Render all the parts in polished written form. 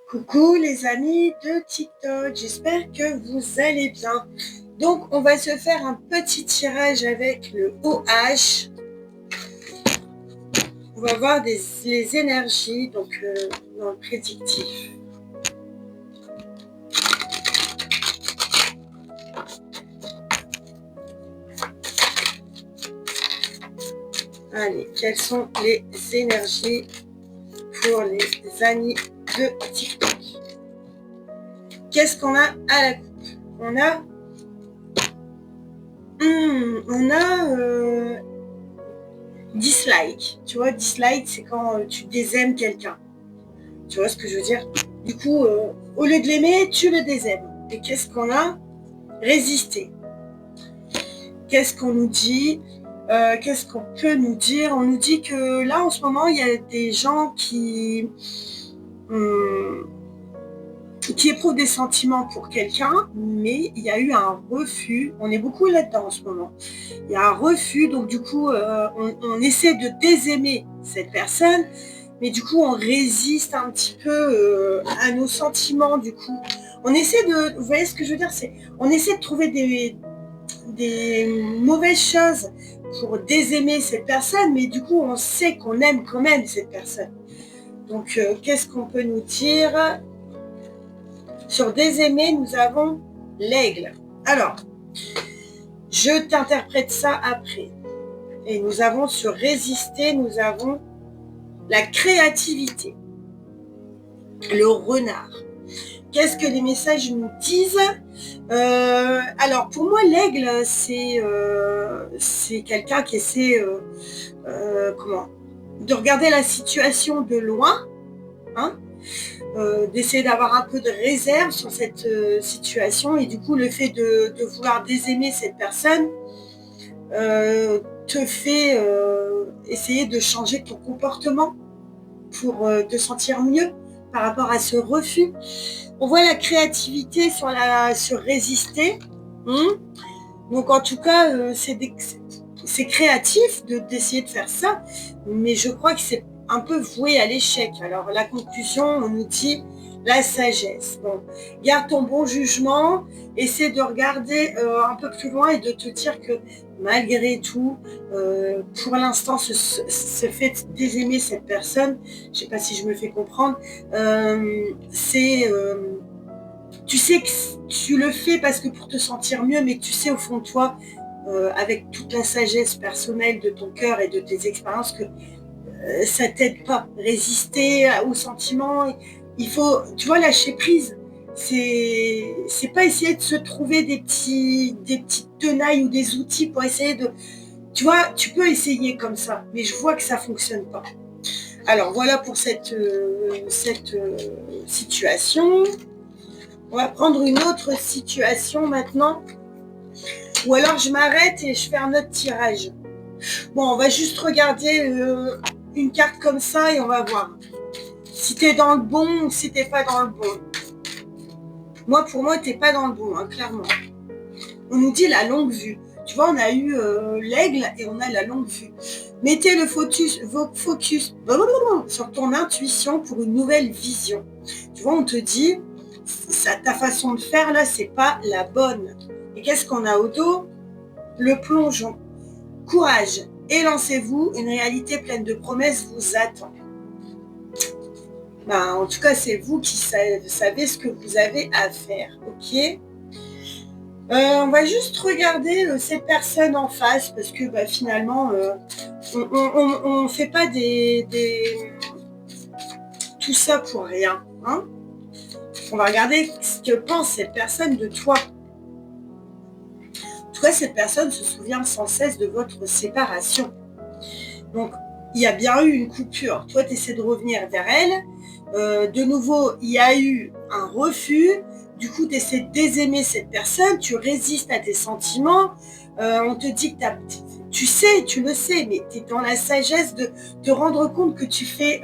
Coucou les amis de TikTok, j'espère que vous allez bien. Donc on va se faire un petit tirage avec le OH. On va voir les énergies donc dans le prédictif. Allez, quelles sont les énergies pour les amis de TikTok? Qu'est-ce qu'on a à la coupe? On a dislike. Tu vois, dislike, c'est quand tu désaimes quelqu'un. Tu vois ce que je veux dire? Du coup, au lieu de l'aimer, tu le désaimes. Et qu'est-ce qu'on a? Résister. Qu'est-ce qu'on nous dit? Qu'est-ce qu'on peut nous dire? On nous dit que là, en ce moment, il y a des gens qui éprouvent des sentiments pour quelqu'un, mais il y a eu un refus. On est beaucoup là-dedans en ce moment. Il y a un refus, donc du coup, on essaie de désaimer cette personne, mais du coup, on résiste un petit peu à nos sentiments, du coup. On essaie de, vous voyez ce que je veux dire, on essaie de trouver des mauvaises choses pour désaimer cette personne, mais du coup, on sait qu'on aime quand même cette personne. Donc, qu'est-ce qu'on peut nous dire? Sur désaimer, nous avons l'aigle. Alors, je t'interprète ça après. Et nous avons sur résister, nous avons la créativité. Le renard. Qu'est-ce que les messages nous disent? Alors, pour moi, l'aigle, c'est quelqu'un qui essaie de regarder la situation de loin, hein, d'essayer d'avoir un peu de réserve sur cette situation, et du coup, le fait de vouloir désaimer cette personne te fait essayer de changer ton comportement pour te sentir mieux par rapport à ce refus. On voit la créativité sur résister. Donc en tout cas, c'est créatif d'essayer de faire ça, mais je crois que c'est un peu voué à l'échec. Alors la conclusion, on nous dit la sagesse. Bon, garde ton bon jugement, essaie de regarder un peu plus loin et de te dire que malgré tout, pour l'instant, ce fait d'aimer cette personne, je ne sais pas si je me fais comprendre, tu sais que tu le fais parce que pour te sentir mieux, mais tu sais au fond de toi, avec toute la sagesse personnelle de ton cœur et de tes expériences, que ça t'aide pas. Résister aux sentiments, il faut, tu vois, lâcher prise. C'est pas essayer de se trouver des petites tenailles ou des outils pour essayer de... Tu vois, tu peux essayer comme ça, mais je vois que ça fonctionne pas. Alors voilà pour cette situation. On va prendre une autre situation maintenant. Ou alors je m'arrête et je fais un autre tirage. Bon, on va juste regarder une carte comme ça et on va voir si t'es dans le bon ou si t'es pas dans le bon. Moi, pour moi, t'es pas dans le bon, hein, clairement. On nous dit la longue vue. Tu vois, on a eu l'aigle et on a la longue vue. Mettez le focus sur ton intuition pour une nouvelle vision. Tu vois, on te dit, ta façon de faire là, c'est pas la bonne. Et qu'est-ce qu'on a au dos? Le plongeon. Courage, élancez-vous, une réalité pleine de promesses vous attend. Ben, en tout cas, c'est vous qui savez ce que vous avez à faire, ok? On va juste regarder cette personne en face, parce que bah, finalement, on ne fait pas tout ça pour rien. Hein, on va regarder ce que pense cette personne de toi. En tout cas, cette personne se souvient sans cesse de votre séparation. Donc, il y a bien eu une coupure. Toi, tu essaies de revenir vers elle. De nouveau, il y a eu un refus. Du coup, tu essaies de désaimer cette personne. Tu résistes à tes sentiments. On te dit que tu sais, tu le sais, mais tu es dans la sagesse de te rendre compte que tu fais...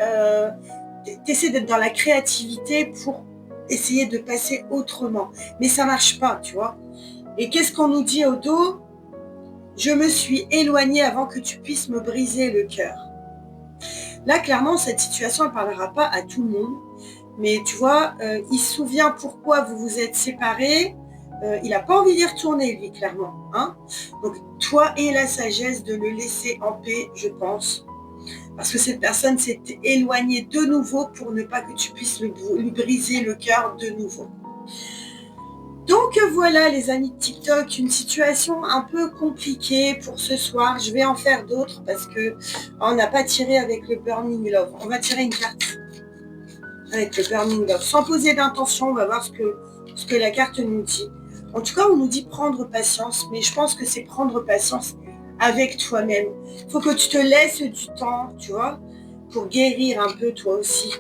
tu essaies d'être dans la créativité pour essayer de passer autrement. Mais ça marche pas, tu vois. Et qu'est-ce qu'on nous dit au dos? Je me suis éloignée avant que tu puisses me briser le cœur. Là, clairement, cette situation ne parlera pas à tout le monde, Mais tu vois, il se souvient pourquoi vous vous êtes séparés. Il n'a pas envie d'y retourner, lui, clairement. Hein. Donc, toi et la sagesse de le laisser en paix, je pense. Parce que cette personne s'est éloignée de nouveau pour ne pas que tu puisses lui briser le cœur de nouveau. Donc voilà les amis de TikTok, une situation un peu compliquée pour ce soir. Je vais en faire d'autres parce que on n'a pas tiré avec le Burning Love. On va tirer une carte avec le Burning Love. Sans poser d'intention, on va voir ce que la carte nous dit. En tout cas, on nous dit prendre patience, mais je pense que c'est prendre patience avec toi-même. Il faut que tu te laisses du temps, tu vois, pour guérir un peu toi aussi.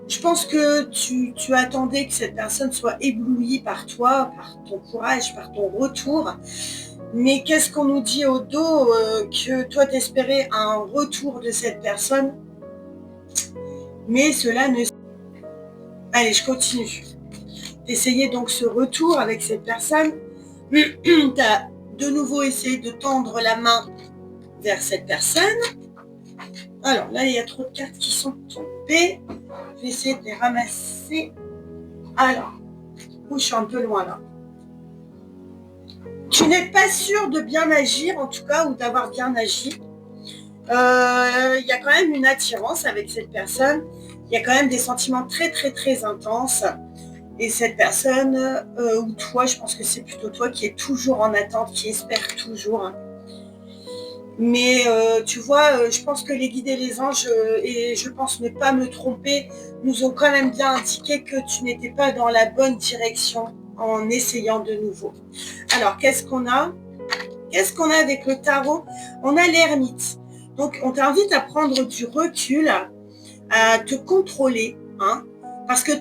Je pense que tu attendais que cette personne soit éblouie par toi, par ton courage, par ton retour. Mais qu'est-ce qu'on nous dit au dos que toi t'espérais un retour de cette personne, mais cela ne... Allez, je continue. T'essayais donc ce retour avec cette personne. T'as de nouveau essayé de tendre la main vers cette personne. Alors là, il y a trop de cartes qui sont tombées. Je vais essayer de les ramasser. Alors, je suis un peu loin là. Tu n'es pas sûr de bien agir, en tout cas, ou d'avoir bien agi. Il y a quand même une attirance avec cette personne. Il y a quand même des sentiments très, très, très intenses. Et cette personne, ou toi, je pense que c'est plutôt toi qui est toujours en attente, qui espère toujours. Mais tu vois, je pense que les guides et les anges, et je pense ne pas me tromper, nous ont quand même bien indiqué que tu n'étais pas dans la bonne direction en essayant de nouveau. Alors, qu'est-ce qu'on a? Qu'est-ce qu'on a avec le tarot? On a l'ermite. Donc, on t'invite à prendre du recul, à te contrôler, hein, parce que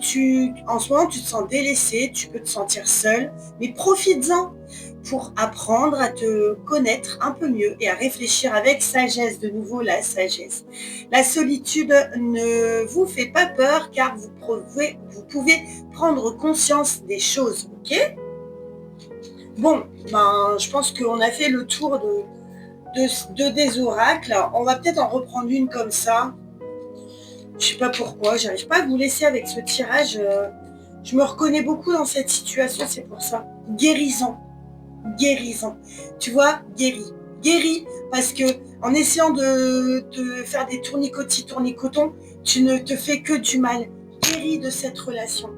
en ce moment, tu te sens délaissé, tu peux te sentir seul, mais profites-en pour apprendre à te connaître un peu mieux et à réfléchir avec sagesse, de nouveau la sagesse. La solitude ne vous fait pas peur car vous pouvez prendre conscience des choses, ok? Bon, ben, je pense qu'on a fait le tour des oracles. On va peut-être en reprendre une comme ça. Je sais pas pourquoi, j'arrive pas à vous laisser avec ce tirage. Je me reconnais beaucoup dans cette situation, c'est pour ça. Guérison, guérison. Tu vois, guéris, parce que en essayant de faire des tournicotons, tu ne te fais que du mal. Guéris de cette relation.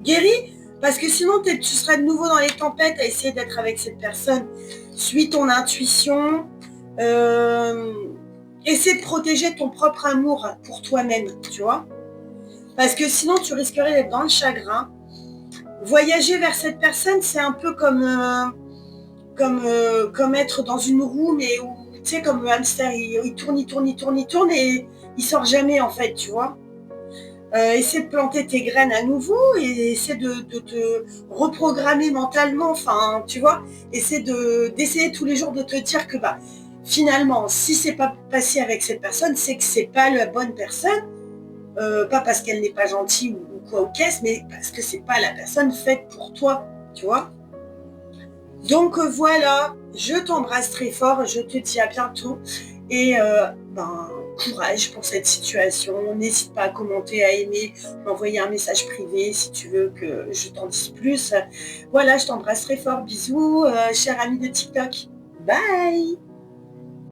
Guéris, parce que sinon tu serais de nouveau dans les tempêtes à essayer d'être avec cette personne. Suis ton intuition. Essaie de protéger ton propre amour pour toi-même, tu vois. Parce que sinon, tu risquerais d'être dans le chagrin. Voyager vers cette personne, c'est un peu comme être dans une roue, mais où, tu sais, comme le hamster, il tourne et il sort jamais, en fait, tu vois. Essaie de planter tes graines à nouveau et essaie de te reprogrammer mentalement, enfin, tu vois. D'essayer tous les jours de te dire que, bah, finalement, si c'est pas passé avec cette personne, c'est que c'est pas la bonne personne. Pas parce qu'elle n'est pas gentille ou quoi ou qu'est-ce, mais parce que c'est pas la personne faite pour toi, tu vois. Donc voilà, je t'embrasse très fort, je te dis à bientôt et ben, courage pour cette situation. N'hésite pas à commenter, à aimer, m'envoyer un message privé si tu veux que je t'en dise plus. Voilà, je t'embrasse très fort, bisous, cher ami de TikTok. Bye.